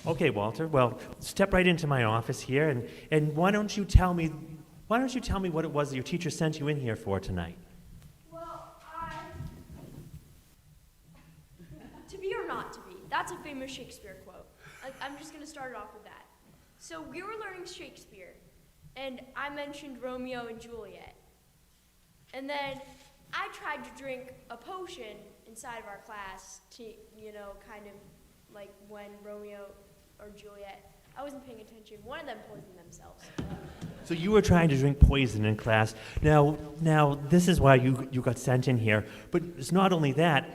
Okay, Walter. Well, step right into my office here, and why don't you tell me what it was that your teacher sent you in here for tonight? well, to be or not to be, that's a famous Shakespeare quote. I'm just going to start it off with that. So we were learning Shakespeare, and I mentioned Romeo and Juliet. And then I tried to drink a potion inside of our class to, kind of like when Romeo or Juliet, I wasn't paying attention. One of them poisoned themselves. So you were trying to drink poison in class. Now this is why you got sent in here. But it's not only that.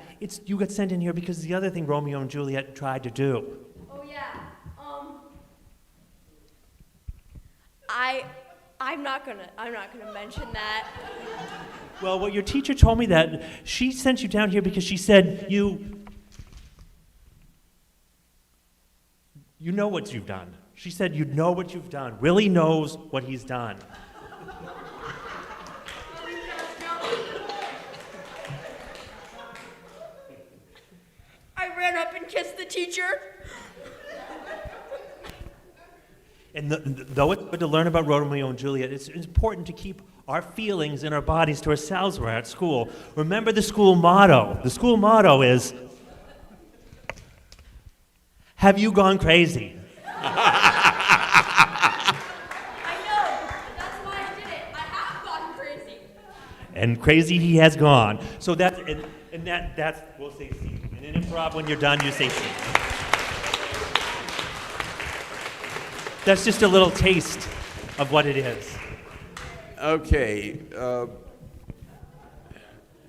You got sent in here because the other thing Romeo and Juliet tried to do. Oh yeah. I'm not gonna mention that. Well, what your teacher told me that she sent you down here because she said you know what you've done. She said you know what you've done. Willie knows what he's done. I ran up and kissed the teacher. And though it's good to learn about Romeo and Juliet, it's important to keep our feelings and our bodies to ourselves when we're at school. Remember the school motto. The school motto is, have you gone crazy? I know. That's why I did it. I have gone crazy. And crazy he has gone. So that's, that's, we'll say C. And in improv, when you're done, you say C. That's just a little taste of what it is. Okay.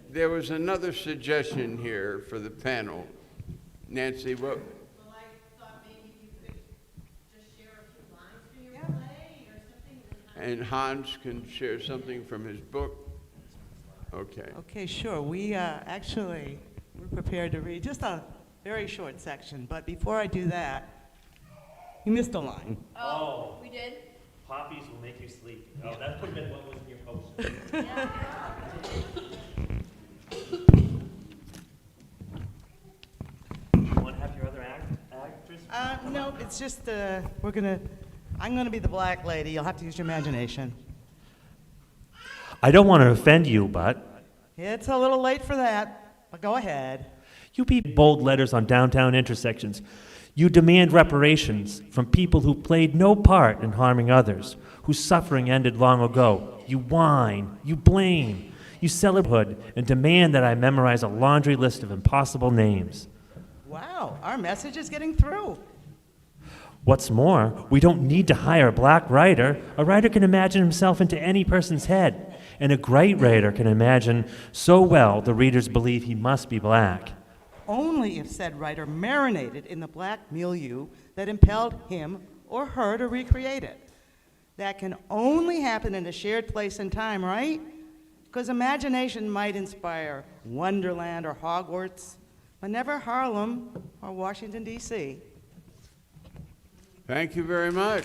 There was another suggestion here for the panel. Nancy, what? Well, I thought maybe you could just share a few lines from your play or something. And Hans can share something from his book. Okay. Okay, sure. We're prepared to read just a very short section, but before I do that, you missed a line. Oh. We did? Poppies will make you sleep. Oh, that could have been what was in your poster. You want to have your other actress? No, it's just, I'm gonna be the black lady. You'll have to use your imagination. I don't want to offend you, but It's a little late for that, but go ahead. you beat bold letters on downtown intersections. You demand reparations from people who played no part in harming others, whose suffering ended long ago. You whine, you blame, you celebrate and demand that I memorize a laundry list of impossible names. Wow, our message is getting through. What's more, we don't need to hire a black writer. A writer can imagine himself into any person's head, and a great writer can imagine so well the readers believe he must be black. Only if said writer marinated in the black milieu that impelled him or her to recreate it. That can only happen in a shared place and time, right? Because imagination might inspire Wonderland or Hogwarts, but never Harlem or Washington, D.C. Thank you very much.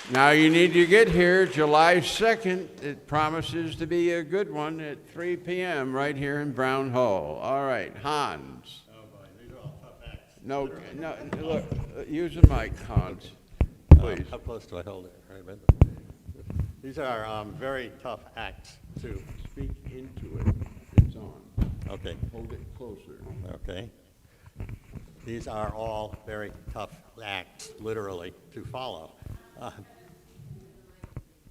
Now you need to get here July 2nd. It promises to be a good one at 3 p.m. right here in Brown Hall. All right, Hans. Oh boy, these are all tough acts. No, look, use the mic, Hans, please. How close do I hold it? Right, these are very tough acts to. Speak into it. It's on. Okay. Hold it closer. Okay. These are all very tough acts, literally, to follow.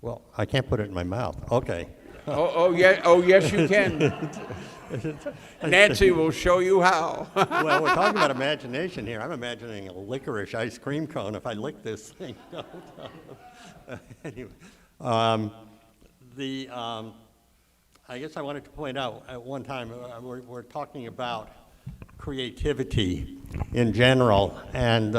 Well, I can't put it in my mouth. Okay. Oh, yes, you can. Nancy will show you how. Well, we're talking about imagination here. I'm imagining a licorice ice cream cone if I lick this thing. Anyway, I guess I wanted to point out at one time, we're talking about creativity in general, and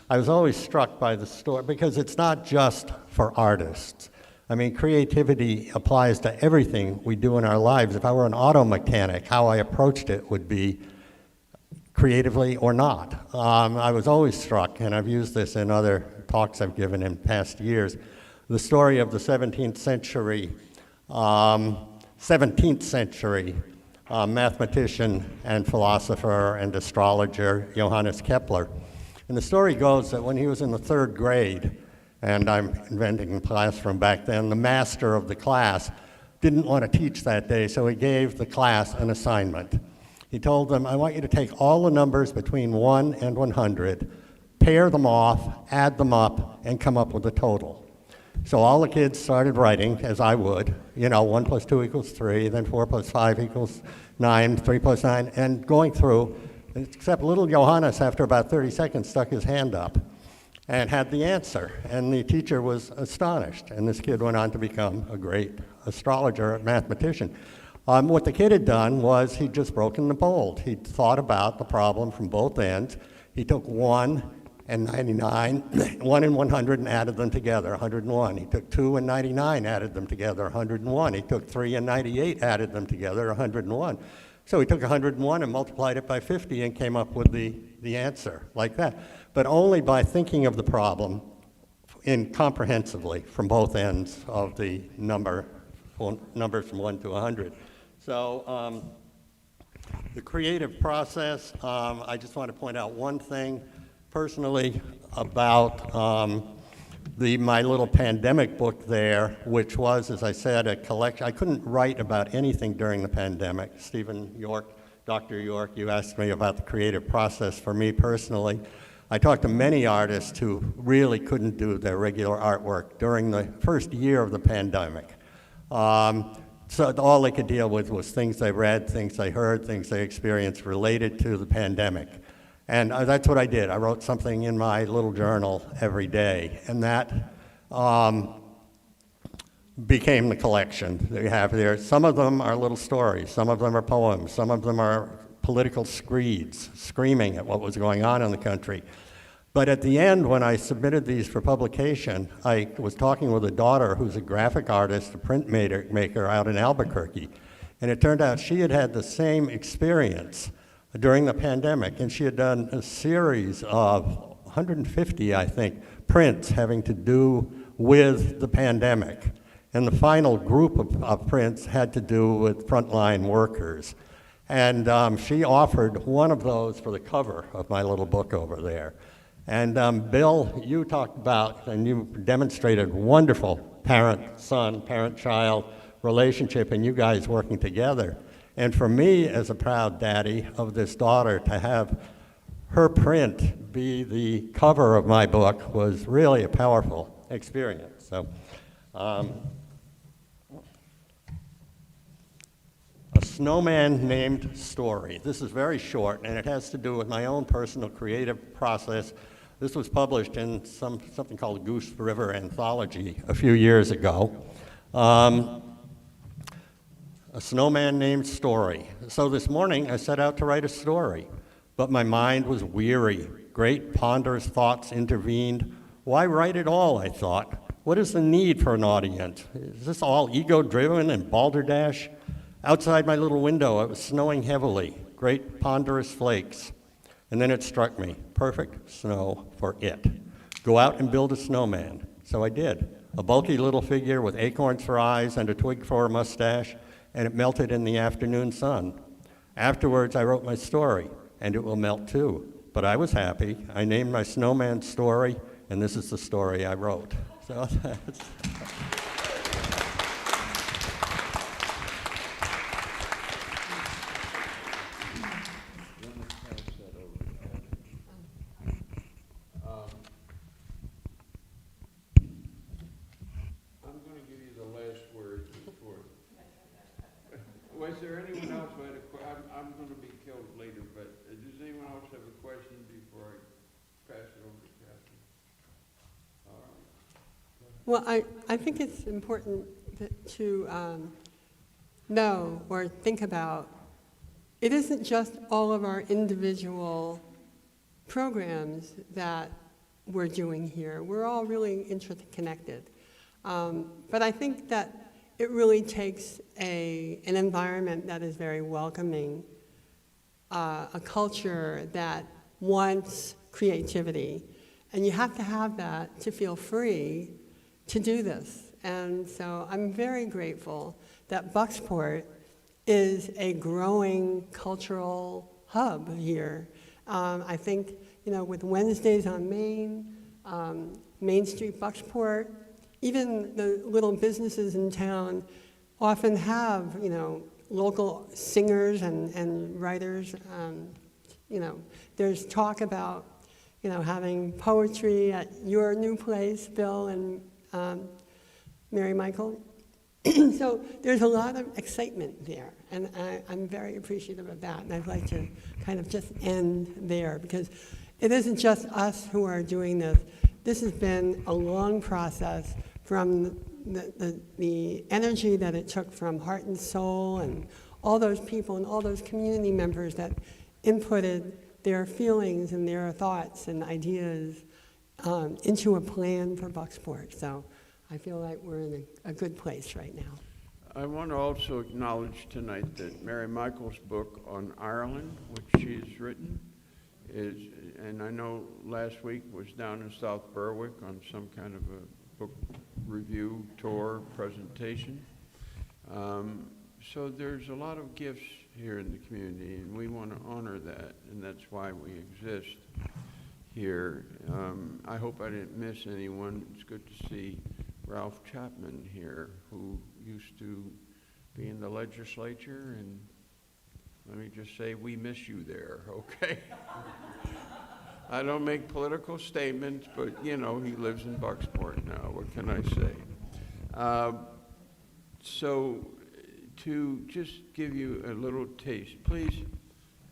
I was always struck by the story, because it's not just for artists. I mean, creativity applies to everything we do in our lives. If I were an auto mechanic, how I approached it would be creatively or not. I was always struck, and I've used this in other talks I've given in past years, the story of the 17th century mathematician and philosopher and astrologer Johannes Kepler. And the story goes that when he was in the 3rd grade, and I'm inventing the classroom back then, the master of the class didn't want to teach that day, so he gave the class an assignment. He told them, I want you to take all the numbers between 1 and 100, pair them off, add them up, and come up with a total. So all the kids started writing, as I would, 1 + 2 = 3, then 4 + 5 = 9, 3 + 9, and going through, except little Johannes, after about 30 seconds, stuck his hand up and had the answer. And the teacher was astonished, and this kid went on to become a great astrologer, mathematician. What the kid had done was he'd just broken the mold. He'd thought about the problem from both ends. He took 1 and 99, 1 and 100, and added them together, 101. He took 2 and 99, added them together, 101. He took 3 and 98, added them together, 101. So he took 101 and multiplied it by 50 and came up with the answer like that. But only by thinking of the problem comprehensively from both ends of the numbers from 1 to 100. So the creative process, I just want to point out one thing. personally about my little pandemic book there, which was, as I said, a collection. I couldn't write about anything during the pandemic. Stephen York, Dr. York, you asked me about the creative process for me personally. I talked to many artists who really couldn't do their regular artwork during the first year of the pandemic. So all they could deal with was things they read, things they heard, things they experienced related to the pandemic. And that's what I did. I wrote something in my little journal every day, and that became the collection that you have there. Some of them are little stories, some of them are poems, some of them are political screeds, screaming at what was going on in the country. But at the end, when I submitted these for publication, I was talking with a daughter who's a graphic artist, a print maker out in Albuquerque, and it turned out she had had the same experience during the pandemic, and she had done a series of 150, I think, prints having to do with the pandemic. And the final group of prints had to do with frontline workers. And she offered one of those for the cover of my little book over there. And Bill, you talked about, and you demonstrated wonderful parent-son, parent-child relationship, and you guys working together. And for me, as a proud daddy of this daughter, to have her print be the cover of my book was really a powerful experience. So, A Snowman Named Story. This is very short, and it has to do with my own personal creative process. This was published in something called Goose River Anthology a few years ago. A Snowman Named Story. So this morning I set out to write a story, but my mind was weary. Great ponderous thoughts intervened. Why write it all, I thought. What is the need for an audience? Is this all ego-driven and balderdash? Outside my little window, it was snowing heavily, great ponderous flakes. And then it struck me, perfect snow for it. Go out and build a snowman. So I did. A bulky little figure with acorns for eyes and a twig for a mustache, and it melted in the afternoon sun. Afterwards, I wrote my story, and it will melt too. But I was happy. I named my Snowman Story, and this is the story I wrote. So that's... Was there anyone else who had a question? I'm going to be killed later, but does anyone else have a question before I pass it over to Kathy? All right. Well, I think it's important to know or think about, it isn't just all of our individual programs that we're doing here. We're all really interconnected. But I think that it really takes an environment that is very welcoming, a culture that wants creativity. And you have to have that to feel free to do this. And so I'm very grateful that Bucksport is a growing cultural hub here. I think, with Wednesdays on Main, Main Street Bucksport, even the little businesses in town often have, local singers and writers. There's talk about, having poetry at your new place, Bill and Mary Michael. So there's a lot of excitement there, and I'm very appreciative of that. And I'd like to kind of just end there, because it isn't just us who are doing this. This has been a long process from the energy that it took from Heart and Soul and all those people and all those community members that inputted their feelings and their thoughts and ideas into a plan for Bucksport. So I feel like we're in a good place right now. I want to also acknowledge tonight that Mary Michael's book on Ireland, which she's written, is, and I know last week was down in South Berwick on some kind of a book review, tour, presentation. So there's a lot of gifts here in the community, and we want to honor that, and that's why we exist here. I hope I didn't miss anyone. It's good to see Ralph Chapman here, who used to be in the legislature, and let me just say, we miss you there, okay? I don't make political statements, but, you know, he lives in Bucksport now. What can I say? So, to just give you a little taste, please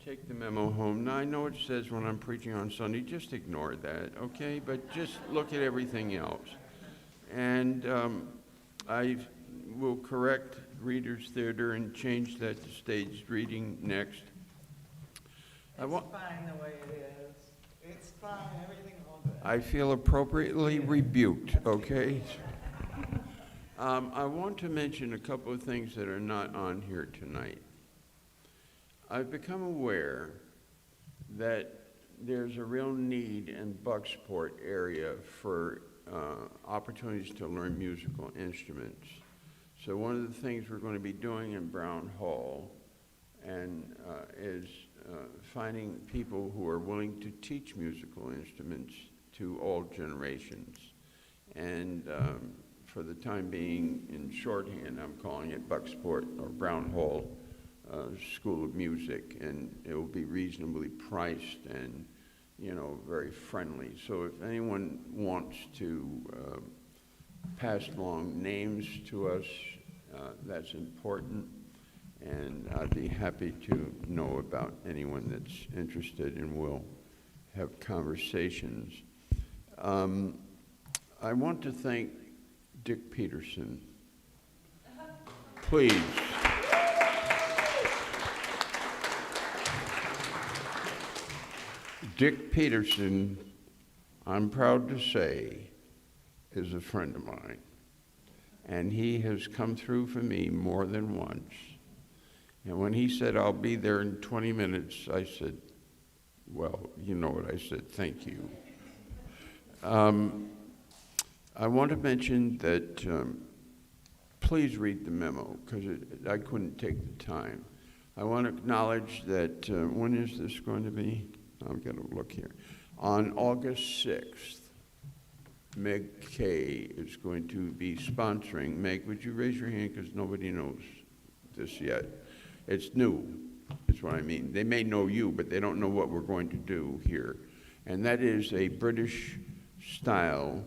take the memo home. Now, I know it says when I'm preaching on Sunday, just ignore that, okay? But just look at everything else. And I will correct Reader's Theater and change that to staged reading next. It's fine the way it is. It's fine, everything all good. I feel appropriately rebuked, okay? I want to mention a couple of things that are not on here tonight. I've become aware that there's a real need in Bucksport area for opportunities to learn musical instruments. So one of the things we're going to be doing in Brown Hall is finding people who are willing to teach musical instruments to all generations. And for the time being, in shorthand, I'm calling it Bucksport or Brown Hall School of Music, and it will be reasonably priced and, you know, very friendly. So if anyone wants to pass along names to us, that's important, and I'd be happy to know about anyone that's interested, and we'll have conversations. I want to thank Dick Peterson. Please. Dick Peterson, I'm proud to say, is a friend of mine. And he has come through for me more than once. And when he said, I'll be there in 20 minutes, I said, well, you know what I said, thank you. I want to mention that please read the memo, because I couldn't take the time. I want to acknowledge that, when is this going to be? I'm going to look here. On August 6th, Meg Kay is going to be sponsoring. Meg, would you raise your hand, because nobody knows this yet. It's new, is what I mean. They may know you, but they don't know what we're going to do here. And that is a British-style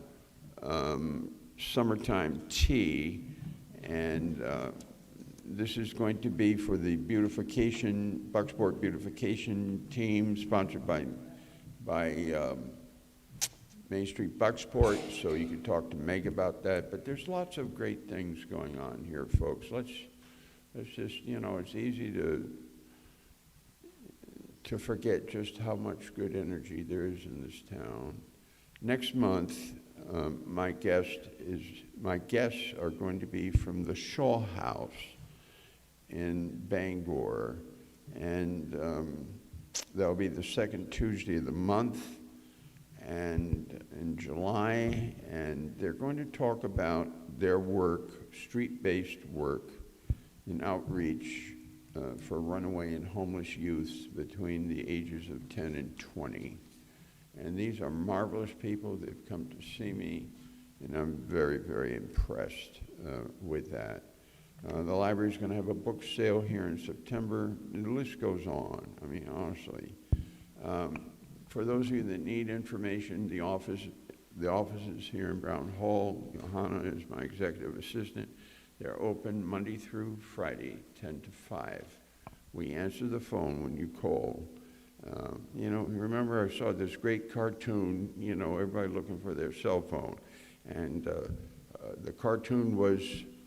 summertime tea, and this is going to be for the beautification, Bucksport beautification team, sponsored by Main Street Bucksport, so you can talk to Meg about that. But there's lots of great things going on here, folks. Let's just, you know, it's easy to forget just how much good energy there is in this town. Next month, my guests are going to be from the Shaw House in Bangor, and that'll be the second Tuesday of the month, and in July, and they're going to talk about their work, street-based work, in outreach for runaway and homeless youth between the ages of 10 and 20. And these are marvelous people. They've come to see me, and I'm very, very impressed with that. The library's going to have a book sale here in September, and the list goes on. I mean, honestly. For those of you that need information, the office is here in Brown Hall. Johanna is my executive assistant. They're open Monday through Friday, 10 to 5. We answer the phone when you call. You know, remember I saw this great cartoon, you know, everybody looking for their cell phone. And the cartoon was,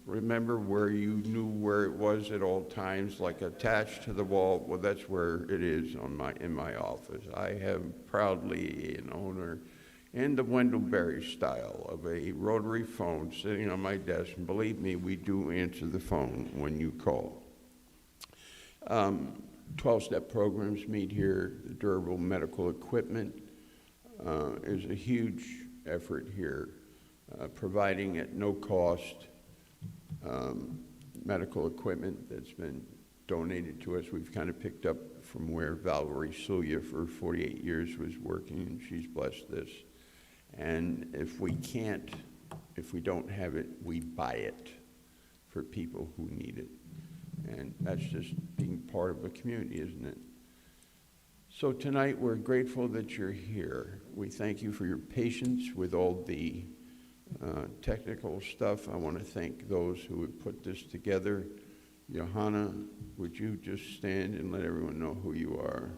remember where you knew where it was at all times, like attached to the wall? Well, that's where it is in my office. I am proudly an owner in the Wendell Berry style of a rotary phone sitting on my desk. And believe me, we do answer the phone when you call. 12-step programs meet here. The durable medical equipment is a huge effort here, providing at no cost medical equipment that's been donated to us. We've kind of picked up from where Valerie Suya for 48 years was working, and she's blessed this. And if we don't have it, we buy it for people who need it. And that's just being part of a community, isn't it? So tonight, we're grateful that you're here. We thank you for your patience with all the technical stuff. I want to thank those who have put this together. Johanna, would you just stand and let everyone know who you are?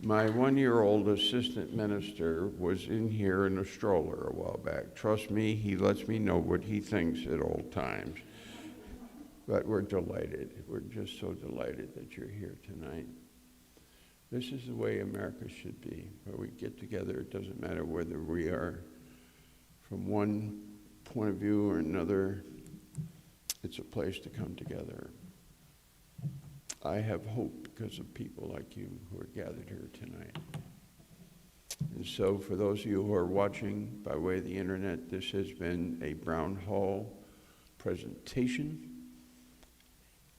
My one-year-old assistant minister was in here in a stroller a while back. Trust me, he lets me know what he thinks at all times. But we're delighted. We're just so delighted that you're here tonight. This is the way America should be, where we get together. It doesn't matter whether we are from one point of view or another. It's a place to come together. I have hope because of people like you who are gathered here tonight. And so for those of you who are watching by way of the internet, this has been a Brown Hall presentation.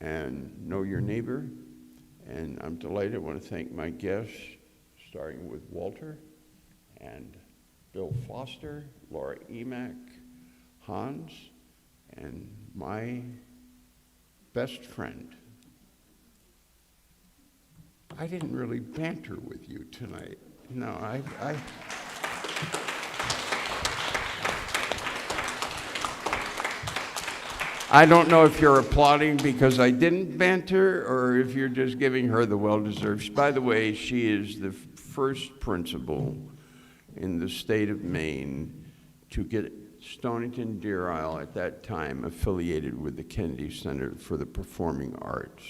And know your neighbor. And I'm delighted. I want to thank my guests, starting with Walter and Bill Foster, Laura Emack, Hans, and my best friend. I didn't really banter with you tonight. No, I don't know if you're applauding because I didn't banter or if you're just giving her the well-deserved. By the way, she is the first principal in the state of Maine to get Stonington Deer Isle at that time affiliated with the Kennedy Center for the Performing Arts.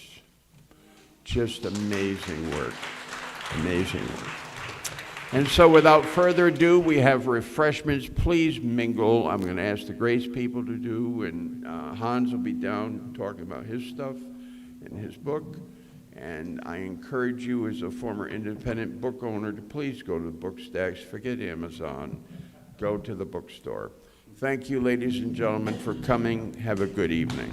Just amazing work, amazing work. And so without further ado, we have refreshments. Please mingle. I'm going to ask the Grace people to do, and Hans will be down talking about his stuff and his book. And I encourage you as a former independent book owner to please go to the Bookstacks. Forget Amazon. Go to the bookstore. Thank you, ladies and gentlemen, for coming. Have a good evening.